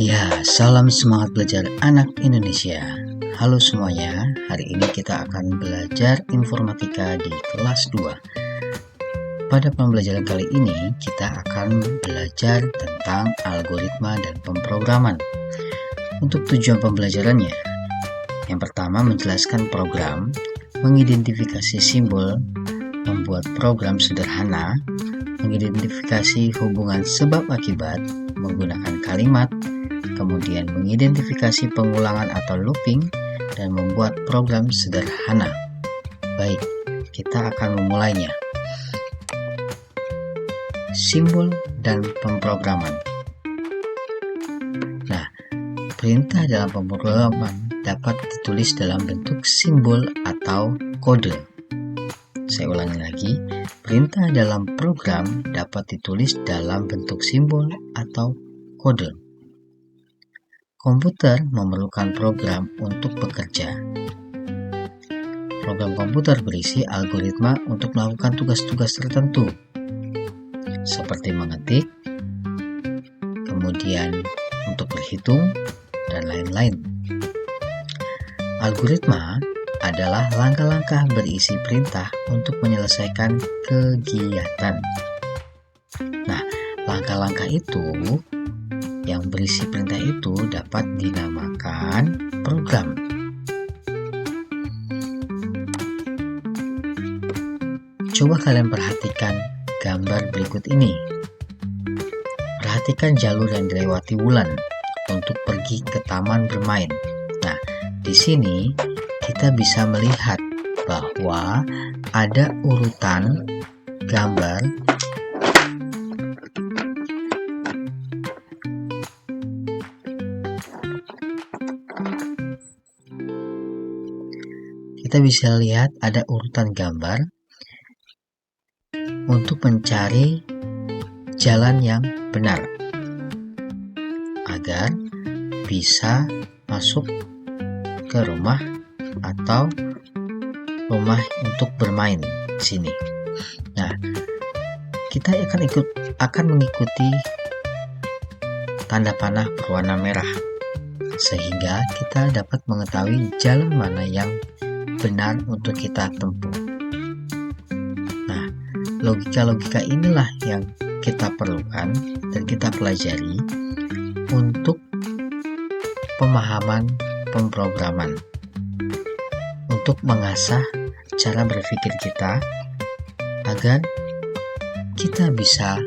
Ya, salam semangat belajar anak Indonesia. Halo semuanya, hari ini kita akan belajar informatika di kelas 2. Pada pembelajaran kali ini, kita akan belajar tentang algoritma dan pemrograman. Untuk tujuan pembelajarannya, yang pertama menjelaskan program, mengidentifikasi simbol, membuat program sederhana, mengidentifikasi hubungan sebab akibat, menggunakan kalimat, kemudian mengidentifikasi pengulangan atau looping, dan membuat program sederhana. Baik, kita akan memulainya. Simbol dan pemrograman. Nah, perintah dalam pemrograman dapat ditulis dalam bentuk simbol atau kode. Saya ulangi lagi, perintah dalam program dapat ditulis dalam bentuk simbol atau kode. Komputer memerlukan program untuk bekerja. Program komputer berisi algoritma untuk melakukan tugas-tugas tertentu, seperti mengetik, kemudian untuk berhitung, dan lain-lain. Algoritma adalah langkah-langkah berisi perintah untuk menyelesaikan kegiatan. Nah, langkah-langkah itu yang berisi perintah itu dapat dinamakan program. Coba kalian perhatikan gambar berikut ini. Perhatikan jalur yang dilewati Wulan untuk pergi ke taman bermain. Nah, di sini kita bisa melihat bahwa ada urutan gambar untuk mencari jalan yang benar agar bisa masuk ke rumah atau rumah untuk bermain di sini. Nah, kita akan mengikuti tanda panah berwarna merah sehingga kita dapat mengetahui jalan mana yang benar untuk kita tempuh. Nah, logika-logika inilah yang kita perlukan dan kita pelajari untuk pemahaman pemrograman, untuk mengasah cara berpikir kita agar kita bisa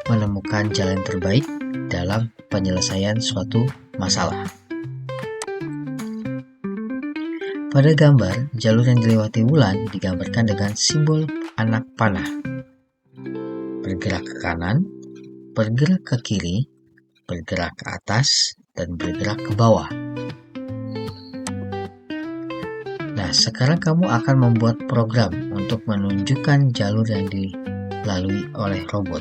menemukan jalan terbaik dalam penyelesaian suatu masalah. Pada gambar, jalur yang dilewati Wulan digambarkan dengan simbol anak panah. Bergerak ke kanan, bergerak ke kiri, bergerak ke atas, dan bergerak ke bawah. Nah, sekarang kamu akan membuat program untuk menunjukkan jalur yang dilalui oleh robot.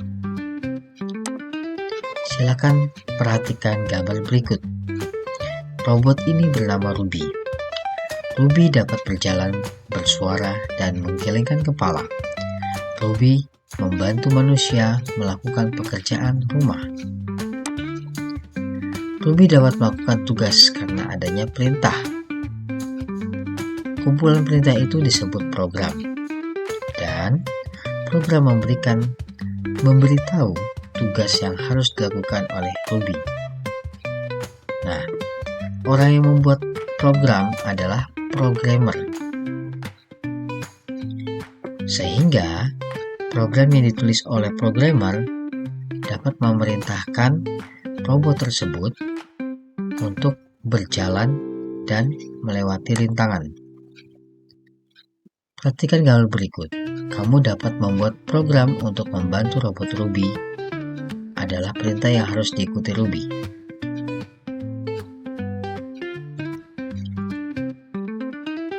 Silakan perhatikan gambar berikut. Robot ini bernama Ruby. Ruby dapat berjalan, bersuara, dan menggelengkan kepala. Ruby membantu manusia melakukan pekerjaan rumah. Ruby dapat melakukan tugas karena adanya perintah. Kumpulan perintah itu disebut program. Dan program memberitahu tugas yang harus dilakukan oleh Ruby. Nah, orang yang membuat program adalah programmer. Sehingga program yang ditulis oleh programmer dapat memerintahkan robot tersebut untuk berjalan dan melewati rintangan. Perhatikan gambar berikut. Kamu dapat membuat program untuk membantu robot Ruby adalah perintah yang harus diikuti Ruby.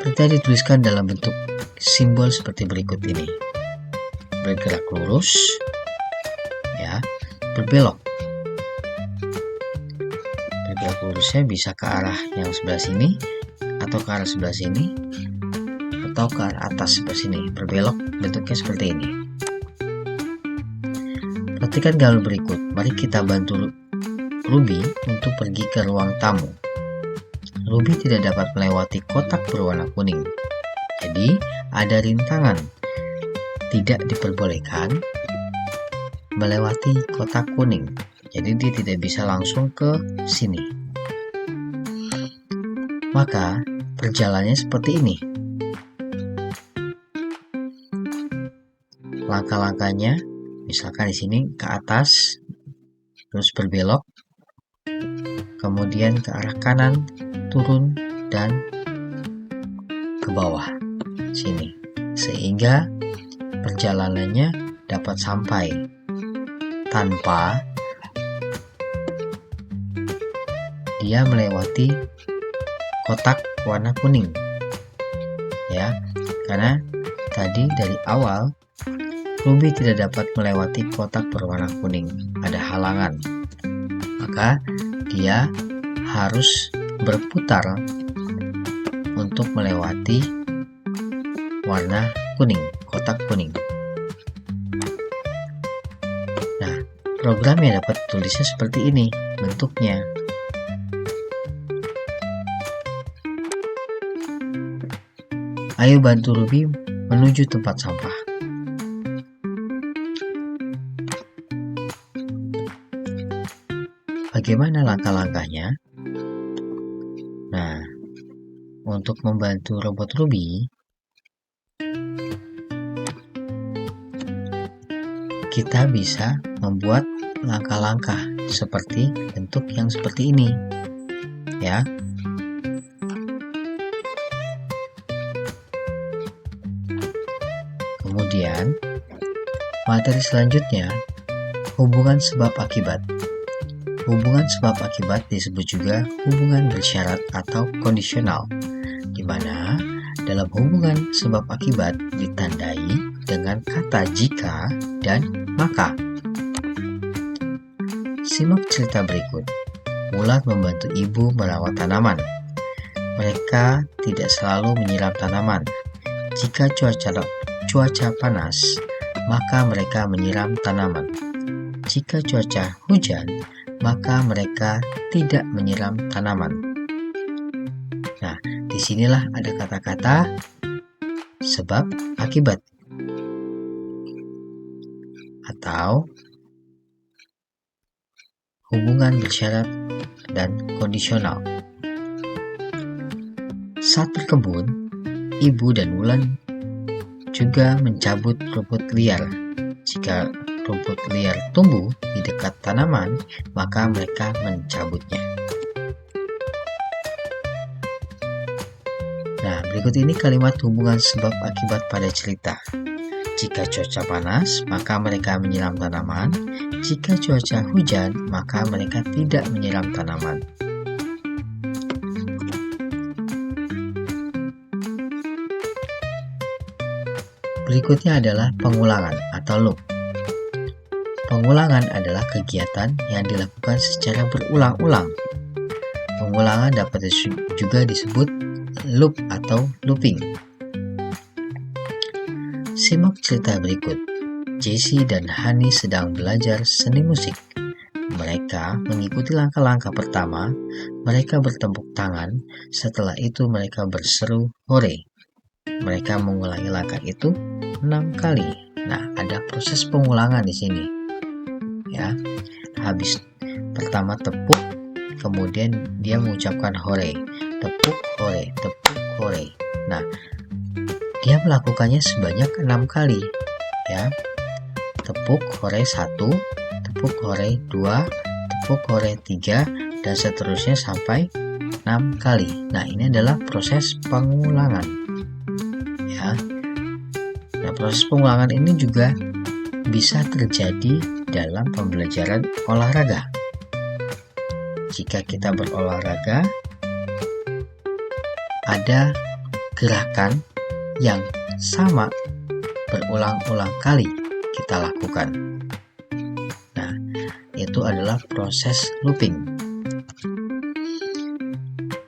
Perintah dituliskan dalam bentuk simbol seperti berikut ini. Bergerak lurus, ya, berbelok. Bergerak lurusnya bisa ke arah yang sebelah sini, atau ke arah sebelah sini, atau ke arah atas sebelah sini. Berbelok bentuknya seperti ini. Perhatikan gambar berikut. Mari kita bantu Ruby untuk pergi ke ruang tamu. Ruby tidak dapat melewati kotak berwarna kuning. Jadi, ada rintangan. Tidak diperbolehkan melewati kotak kuning. Jadi, dia tidak bisa langsung ke sini. Maka, perjalanannya seperti ini. Langkah-langkahnya, misalkan di sini ke atas, terus berbelok, kemudian ke arah kanan, turun, dan ke bawah sini, sehingga perjalanannya dapat sampai tanpa dia melewati kotak warna kuning, ya, karena tadi dari awal Ruby tidak dapat melewati kotak berwarna kuning, ada halangan, maka dia harus berputar untuk melewati warna kuning, kotak kuning. Nah, programnya dapat tulisnya seperti ini bentuknya. Ayo bantu Ruby menuju tempat sampah. Bagaimana langkah-langkahnya? Nah, untuk membantu robot Ruby, kita bisa membuat langkah-langkah seperti bentuk yang seperti ini, ya. Kemudian, materi selanjutnya, hubungan sebab akibat. Hubungan sebab akibat disebut juga hubungan bersyarat atau kondisional, di mana dalam hubungan sebab akibat ditandai dengan kata jika dan maka. Simak cerita berikut. Mulan membantu ibu merawat tanaman. Mereka tidak selalu menyiram tanaman. Jika cuaca panas, maka mereka menyiram tanaman. Jika cuaca hujan, maka mereka tidak menyiram tanaman. Nah, disinilah ada kata-kata sebab akibat atau hubungan bersyarat dan kondisional. Saat berkebun, ibu dan Wulan juga mencabut rumput liar. Jika rumput liar tumbuh di dekat tanaman, maka mereka mencabutnya. Nah, berikut ini kalimat hubungan sebab akibat pada cerita. Jika cuaca panas, maka mereka menyiram tanaman. Jika cuaca hujan, maka mereka tidak menyiram tanaman. Berikutnya adalah pengulangan atau loop. Pengulangan adalah kegiatan yang dilakukan secara berulang-ulang. Pengulangan dapat juga disebut loop atau looping. Simak cerita berikut. Jessie dan Hani sedang belajar seni musik. Mereka mengikuti langkah-langkah pertama. Mereka bertepuk tangan. Setelah itu mereka berseru hore. Mereka mengulangi langkah itu 6 kali. Nah, ada proses pengulangan di sini. Ya, habis pertama tepuk, kemudian dia mengucapkan hore, tepuk hore, tepuk hore. Nah, dia melakukannya sebanyak 6 kali, ya. Tepuk hore 1, tepuk hore 2, tepuk hore 3, dan seterusnya sampai 6 kali. Nah, ini adalah proses pengulangan, ya. Nah, proses pengulangan ini juga bisa terjadi dalam pembelajaran olahraga. Jika kita berolahraga, ada gerakan yang sama berulang-ulang kali kita lakukan. Nah, itu adalah proses looping.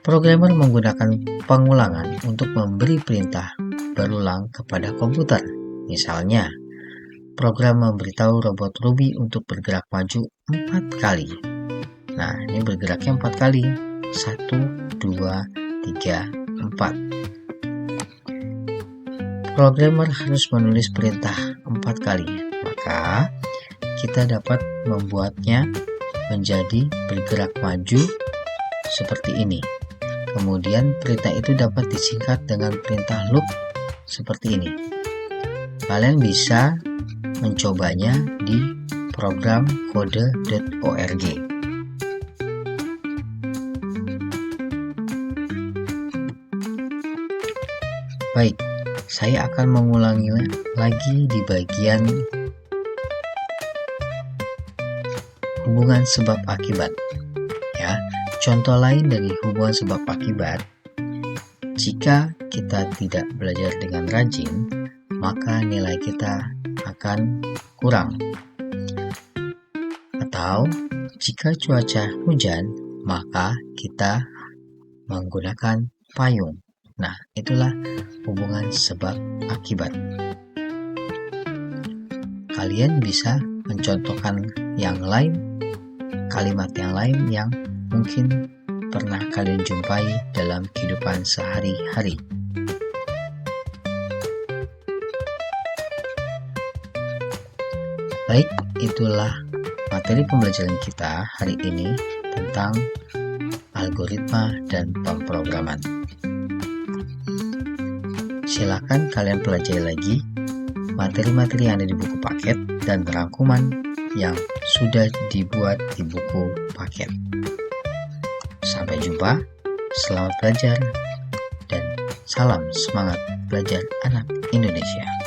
Programmer menggunakan pengulangan untuk memberi perintah berulang kepada komputer. Misalnya, program memberitahu robot Ruby untuk bergerak maju 4 kali. Nah, ini bergeraknya 4 kali. 1, 2, 3, 4. Programmer harus menulis perintah 4 kali. Maka, kita dapat membuatnya menjadi bergerak maju seperti ini. Kemudian, perintah itu dapat disingkat dengan perintah loop seperti ini. Kalian bisa mencobanya di program kode.org. Baik, saya akan mengulangi lagi di bagian hubungan sebab akibat. Ya, contoh lain dari hubungan sebab akibat, jika kita tidak belajar dengan rajin, maka nilai kita akan kurang. Atau jika cuaca hujan, maka kita menggunakan payung. Nah, itulah hubungan sebab akibat. Kalian bisa mencontohkan yang lain, kalimat yang lain yang mungkin pernah kalian jumpai dalam kehidupan sehari-hari. Baik, itulah materi pembelajaran kita hari ini tentang algoritma dan pemrograman. Silakan kalian pelajari lagi materi-materi yang ada di buku paket dan rangkuman yang sudah dibuat di buku paket. Sampai jumpa, selamat belajar, dan salam semangat belajar anak Indonesia.